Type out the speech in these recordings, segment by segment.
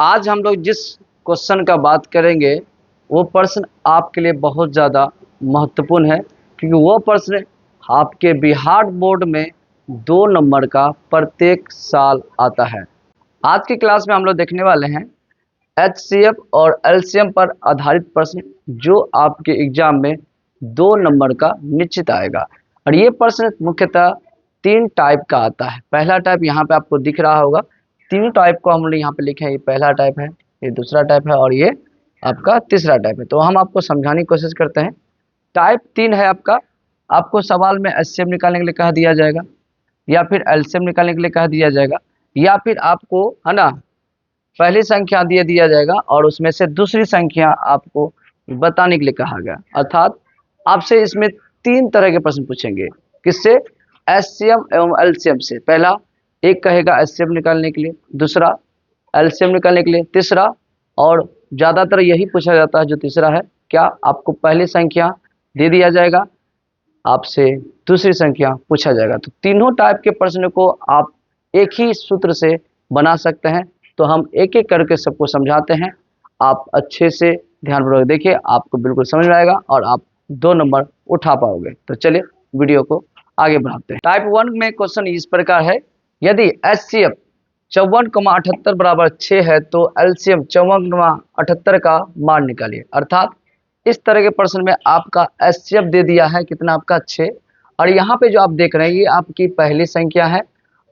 आज हम लोग जिस क्वेश्चन का बात करेंगे वो प्रश्न आपके लिए बहुत ज़्यादा महत्वपूर्ण है, क्योंकि वो प्रश्न आपके बिहार बोर्ड में 2 नंबर का प्रत्येक साल आता है। आज की क्लास में हम लोग देखने वाले हैं एचसीएफ और एलसीएम पर आधारित प्रश्न, जो आपके एग्जाम में 2 नंबर का निश्चित आएगा। और ये प्रश्न मुख्यतः 3 टाइप का आता है। पहला टाइप यहाँ पे आपको दिख रहा होगा, तीनों टाइप को हम लोग यहाँ पे लिखे हैं। ये पहला टाइप है, ये दूसरा टाइप है और ये आपका तीसरा टाइप है। तो हम आपको समझाने की कोशिश करते हैं। टाइप 3 है आपको सवाल में एचसीएफ निकालने के लिए कह दिया जाएगा, या फिर एलसीएम निकालने के लिए कह दिया जाएगा, या फिर आपको है ना पहली संख्या दिया जाएगा और उसमें से दूसरी संख्या आपको बताने के लिए कहा गया। अर्थात आपसे इसमें 3 तरह के प्रश्न पूछेंगे। किससे? एचसीएम एवं एलसीएम से। पहला एक कहेगा एचसीएफ निकालने के लिए, दूसरा एलसीएम निकालने के लिए, तीसरा और ज़्यादातर यही पूछा जाता है जो तीसरा है, क्या आपको पहली संख्या दे दिया जाएगा, आपसे दूसरी संख्या पूछा जाएगा। तो तीनों टाइप के प्रश्न को आप एक ही सूत्र से बना सकते हैं। तो हम एक एक करके सबको समझाते हैं, आप अच्छे से ध्यानपूर्वक देखिए, आपको बिल्कुल समझ में आएगा और आप 2 नंबर उठा पाओगे। तो चलिए वीडियो को आगे बढ़ाते हैं। टाइप 1 में क्वेश्चन इस प्रकार है, यदि एचसीएफ 54,78 बराबर 6 है तो एलसीएम 54,78 का मान निकालिए। अर्थात इस तरह के प्रश्न में आपका एचसीएफ दे दिया है कितना, आपका 6, और यहाँ पे जो आप देख रहे हैं ये आपकी पहली संख्या है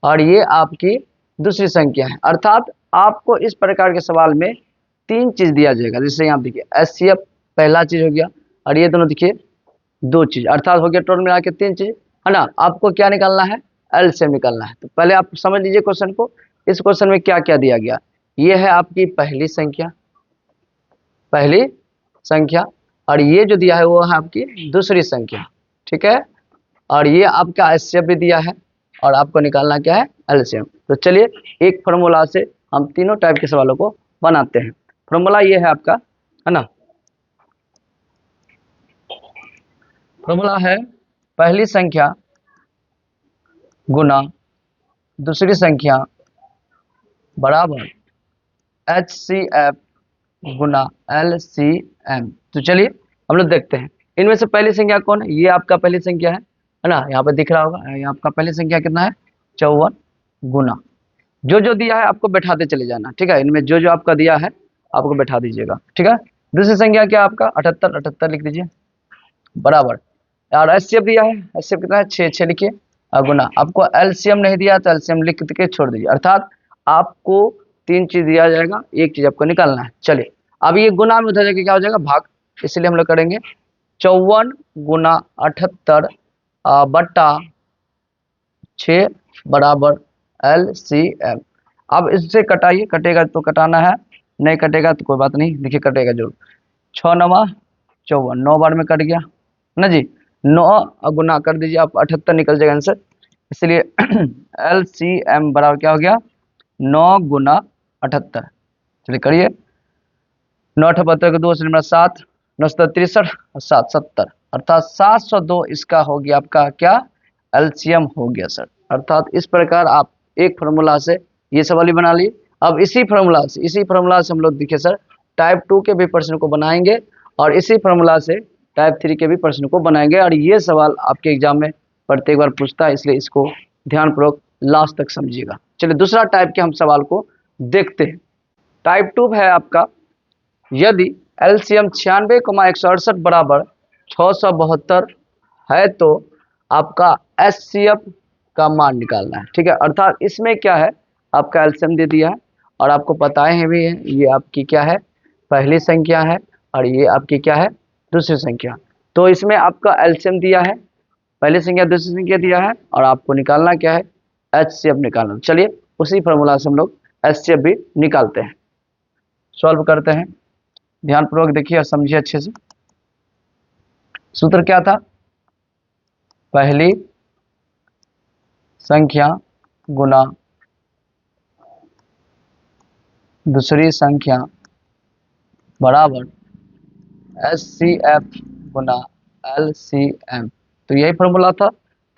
और ये आपकी दूसरी संख्या है। अर्थात आपको इस प्रकार के सवाल में 3 चीज दिया जाएगा। जैसे यहाँ देखिए एचसीएफ पहला चीज हो गया और ये दोनों देखिए 2 चीज, अर्थात हो गया टोटल मिला के 3 चीज, है ना। आपको क्या निकालना है? एलसीएम निकालना है। तो पहले आप समझ लीजिए क्वेश्चन को। इस क्वेश्चन में क्या क्या दिया गया, ये है आपकी पहली संख्या और ये जो दिया है वो है आपकी दूसरी संख्या, ठीक है। और ये आपका एचसीएफ भी दिया है और आपको निकालना क्या है? एलसीएम। तो चलिए एक फॉर्मूला से हम तीनों टाइप के सवालों को बनाते हैं। फॉर्मूला ये है आपका, है ना। फॉर्मूला है पहली संख्या गुना दूसरी संख्या बराबर एचसीएफ गुना एलसीएम। तो चलिए हम लोग देखते हैं इनमें से पहली संख्या कौन है। ये आपका पहली संख्या है ना, यहाँ पे दिख रहा होगा। ये आपका पहली संख्या कितना है? 54 गुना जो दिया है आपको बैठाते चले जाना, ठीक है। इनमें जो आपका दिया है आपको बैठा दीजिएगा, ठीक है। दूसरी संख्या क्या आपका 78 लिख दीजिए बराबर, और एचसीएफ दिया है, एचसीएफ कितना है? 6 लिखिए और गुना। आपको एलसीएम नहीं दिया तो एलसीएम लिख के छोड़ दीजिए। अर्थात आपको 3 चीज दिया जाएगा, एक चीज आपको निकालना है। चलिए अब ये गुना में उधर जाके क्या हो जाएगा? भाग। इसलिए हम लोग करेंगे 54 गुना 78 बट्टा 6 बराबर एलसीएम। अब इससे कटाइए, कटेगा तो कटाना है, नहीं कटेगा तो कोई बात नहीं, देखिए कटेगा जरूर। 6 9 54, 9 बार में कट गया ना जी। 9 गुना कर दीजिए आप, 78 निकल जाएगा आंसर। इसलिए एलसीएम बराबर क्या हो गया? 9 गुना 78। चलिए करिए, 9 72 के 2 से 7, 9 63 और 7 70, अर्थात 702 इसका हो गया आपका क्या? एलसीएम हो गया सर। अर्थात इस प्रकार आप एक फार्मूला से ये सवाल ही बना लिए। अब इसी फार्मूला से हम लोग देखिए सर टाइप 2 के भी प्रश्न को बनाएंगे और इसी फार्मूला से टाइप 3 के भी प्रश्न को बनाएंगे। और ये सवाल आपके एग्जाम में प्रत्येक बार पूछता है, इसलिए इसको ध्यानपूर्वक लास्ट तक समझिएगा। चलिए दूसरा टाइप के हम सवाल को देखते हैं। टाइप 2 है आपका, यदि एलसीएम 96,168 बराबर 672 है तो आपका एचसीएफ का मान निकालना है, ठीक है। अर्थात इसमें क्या है, आपका एलसीएम दे दिया है और आपको पता है भी है, ये आपकी क्या है? पहली संख्या है और ये आपकी क्या है? दूसरी संख्या। तो इसमें आपका एलसीएम दिया है, पहली संख्या दूसरी संख्या दिया है और आपको निकालना क्या है? एचसीएफ निकालना। चलिए उसी फॉर्मूला से हम लोग एचसीएफ भी निकालते हैं, सॉल्व करते हैं। ध्यानपूर्वक देखिए और समझिए अच्छे से। सूत्र क्या था? पहली संख्या गुना दूसरी संख्या बराबर एचसीएफ गुना एलसीएम। तो यही फॉर्मूला था,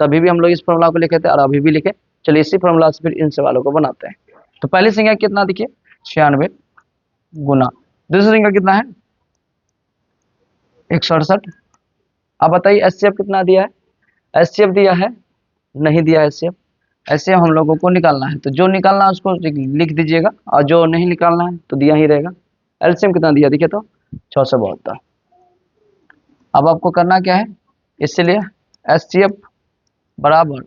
तभी भी हम लोग इस फॉर्मूला को लिखे थे और अभी भी लिखे। चलिए इसी फॉर्मूला से फिर इन सवालों को बनाते हैं। तो पहली संख्या कितना देखिए? 96 गुना दूसरी संख्या कितना है 168। अब बताइए एचसीएफ कितना दिया है, एचसीएफ दिया है नहीं दिया है एचसीएफ, ऐसे हम लोगों को निकालना है, तो जो निकालना है उसको लिख दीजिएगा और जो नहीं निकालना है तो दिया ही रहेगा। एलसीएम कितना दिया देखिए तो 672। अब आपको करना क्या है, इसलिए एचसीएफ बराबर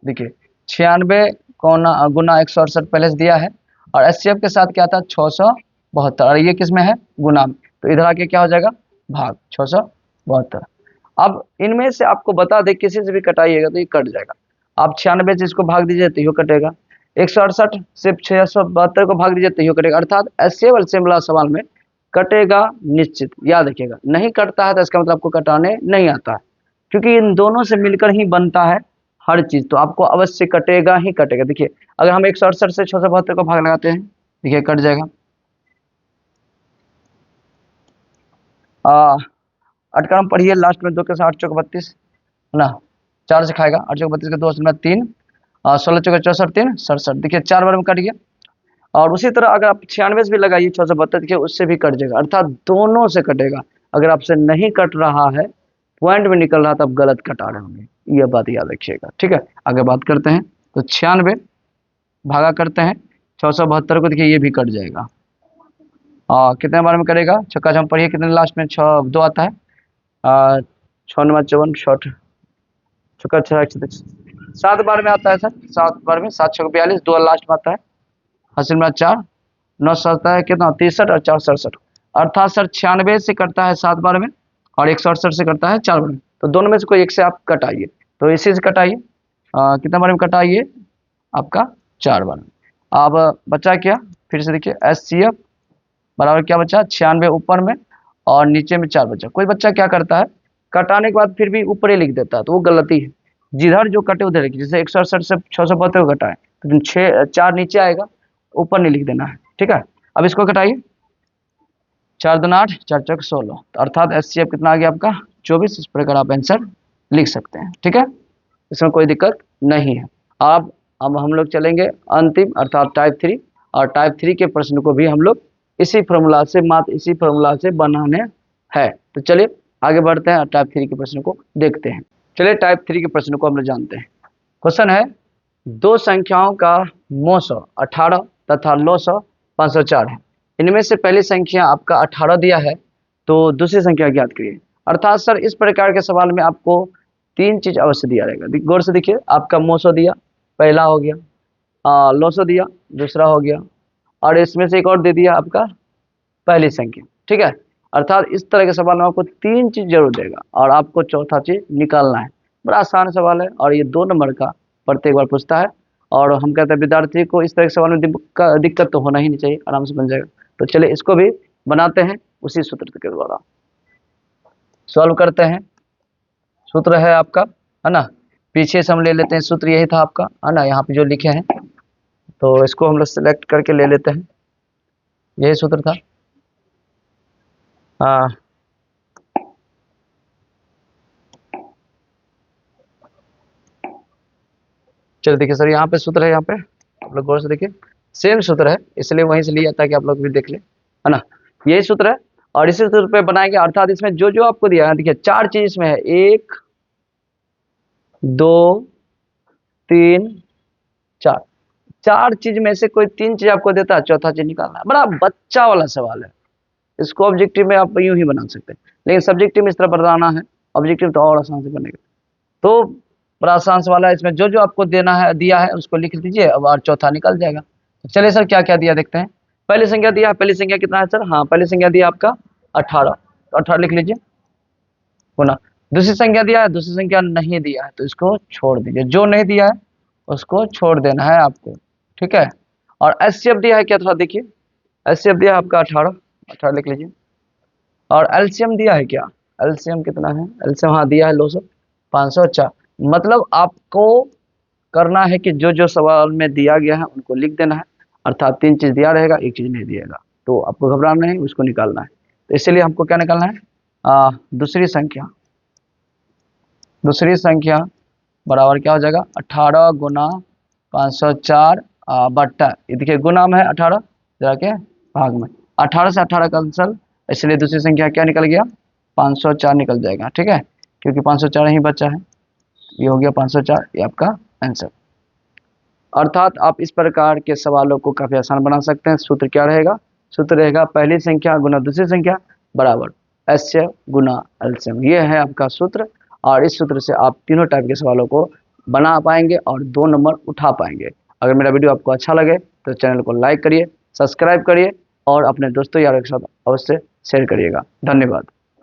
देखिए 96 गुना 168 पहले से दिया है और एचसीएफ के साथ क्या था 672 और ये किस में है गुना में, तो इधर आके क्या हो जाएगा भाग 672। अब इनमें से आपको बता दे किसी से भी कटाइएगा तो ये कट जाएगा, आप 96 से इसको भाग दीजिए तो ये कटेगा, 168 से 672 को भाग दीजिए तो ये कटेगा, अर्थात एचसीएफ एलसीएम वाला सवाल में कटेगा निश्चित, याद रखिएगा। नहीं कटता है तो इसका मतलब आपको कटाने नहीं आता है, क्योंकि इन दोनों से मिलकर ही बनता है हर चीज, तो आपको अवश्य कटेगा ही कटेगा। देखिए अगर हम 168 से 672 को भाग लगाते हैं देखिए कट जाएगा, अटकरम पढ़िए लास्ट में 2 के साथ 8 चौक 32 है ना, 4 से खाएगा 8 चौक 32 के 2 में 3, 16 चौक 64 3 67, देखिए 4 बार में कट गया। और उसी तरह अगर आप 96 से भी लगाइए 672 देखिए उससे भी कट जाएगा, अर्थात दोनों से कटेगा। अगर आपसे नहीं कट रहा है पॉइंट में निकल रहा था आप गलत कटा रहे होंगे, यह बात याद रखिएगा, ठीक है। आगे बात करते हैं, तो 96 भागा करते हैं 672 को, देखिए ये भी कट जाएगा। कितने बार में करेगा छक्का छम पढ़िए, कितने लास्ट में 6 2 आता है, 6 नंबर 54 शॉर्ट छक्का 7 बार में आता है सर, 7 बार में 7 6 42 2 लास्ट में आता है, हासिल में 4 9 आता है कितना 63 और 4 67, अर्थात सर 96 से करता है 7 बार में और 168 से करता है 4 बार में, तो दोनों में से कोई एक से आप कटाइए, तो इसी से कटाइए, कितना बार में कटाइए आपका 4 बार में। अब बचा क्या फिर से देखिए एचसीएफ बराबर क्या बचा 96 ऊपर में और नीचे में 4 बचा। कोई बच्चा क्या करता है कटाने के बाद फिर भी ऊपर ही लिख देता है, तो वो गलती है, जिधर जो कटे उधर लिखिए, जैसे 168 से 672 को कटा है तो 4 नीचे आएगा, ऊपर नहीं लिख देना है, ठीक है। अब इसको कटाइए 4 दूना 8 4 चौक 16, अर्थात एचसीएफ कितना आ गया आपका 24। इस प्रकार आप आंसर लिख सकते हैं, ठीक है, इसमें कोई दिक्कत नहीं है। अब हम लोग चलेंगे अंतिम अर्थात टाइप 3, और टाइप 3 के प्रश्न को भी हम लोग इसी फॉर्मूला से मात्र इसी फॉर्मूला से बनाने हैं। तो चलिए आगे बढ़ते हैं और टाइप 3 के प्रश्न को देखते हैं। चलिए टाइप 3 के प्रश्न को हम लोग जानते हैं। क्वेश्चन है दो संख्याओं का मोसो 18 तथा लोसो 504 है, इनमें से पहली संख्या आपका 18 दिया है तो दूसरी संख्या ज्ञात करिए। अर्थात सर इस प्रकार के सवाल में आपको 3 चीज अवश्य दिया रहेगा, गौर से देखिए, आपका मोसो दिया पहला हो गया, लोसो दिया दूसरा हो गया, और इसमें से एक और दे दिया आपका पहली संख्या, ठीक है। अर्थात इस तरह के सवाल में आपको 3 चीज जरूर देगा और आपको चौथा चीज निकालना है। बड़ा आसान सवाल है और ये 2 नंबर का प्रत्येक बार पूछता है, और हम कहते हैं विद्यार्थी को इस तरह के सवाल में दिक्कत तो होना ही नहीं चाहिए, आराम से बन जाएगा। तो चलिए इसको भी बनाते हैं उसी सूत्र के द्वारा सॉल्व करते हैं। सूत्र है आपका है ना, पीछे से हम ले लेते हैं, सूत्र यही था आपका है ना, यहाँ पे जो लिखे हैं तो इसको हम लोग सेलेक्ट करके ले लेते हैं, यही सूत्र था। चलिए देखिए सर यहाँ पे सूत्र है, यहाँ पे आप लोग गौर से देखिए सेम सूत्र है, इसलिए वहीं से लिया ताकि आप लोग भी देख ले है ना, यही सूत्र है और इसी सूत्र पे बनाएंगे। अर्थात इसमें जो जो आपको दिया है देखिए 4 चीज इसमें है, 1 2 3 4, 4 चीज में से कोई 3 चीज आपको देता है, चौथा चीज निकालना है। बड़ा बच्चा वाला सवाल है, इसको ऑब्जेक्टिव में आप यूं ही बना सकते हैं, लेकिन सब्जेक्टिव में इस तरह बनाना है, ऑब्जेक्टिव तो और आसान से बनेगा। तो बड़ा आसान सवाल है, इसमें जो जो आपको देना है दिया है उसको लिख दीजिए, अब और चौथा निकल जाएगा। तो चलिए सर क्या क्या दिया देखते हैं। पहली संख्या दिया है, पहली संख्या कितना है सर, हाँ पहली संख्या दिया आपका 18, तो 18 लिख लीजिए होना। दूसरी संख्या दिया है, दूसरी संख्या नहीं दिया है तो इसको छोड़ दीजिए, जो नहीं दिया है उसको छोड़ देना है आपको, ठीक है। और एचसीएफ दिया है क्या, थोड़ा देखिए, एचसीएफ दिया है आपका 18, 18 लिख लीजिए। और एलसीएम दिया है क्या, एलसीएम कितना है, एलसीएम हाँ दिया है 504। मतलब आपको करना है कि जो जो सवाल में दिया गया है उनको लिख देना है, अर्थात 3 चीज दिया रहेगा 1 चीज नहीं दिएगा, तो आपको घबराना नहीं, उसको निकालना है। तो इसलिए हमको क्या निकालना है, दूसरी संख्या बराबर क्या हो जाएगा 18 गुना 504 बट्टा, ये देखिए गुना में है 18 जरा के भाग में, 18 से 18 कैंसल, इसलिए दूसरी संख्या क्या निकल गया, 504 निकल जाएगा। ठीक है, क्योंकि 504 ही बचा है, ये हो गया 504, ये आपका आंसर। अर्थात आप इस प्रकार के सवालों को काफी आसान बना सकते हैं। सूत्र क्या रहेगा, सूत्र रहेगा पहली संख्या गुना दूसरी संख्या बराबर एचसीएफ गुना एलसीएम। ये है आपका सूत्र, और इस सूत्र से आप तीनों टाइप के सवालों को बना पाएंगे और 2 नंबर उठा पाएंगे। अगर मेरा वीडियो आपको अच्छा लगे तो चैनल को लाइक करिए, सब्सक्राइब करिए और अपने दोस्तों यारों के साथ अवश्य शेयर करिएगा। धन्यवाद।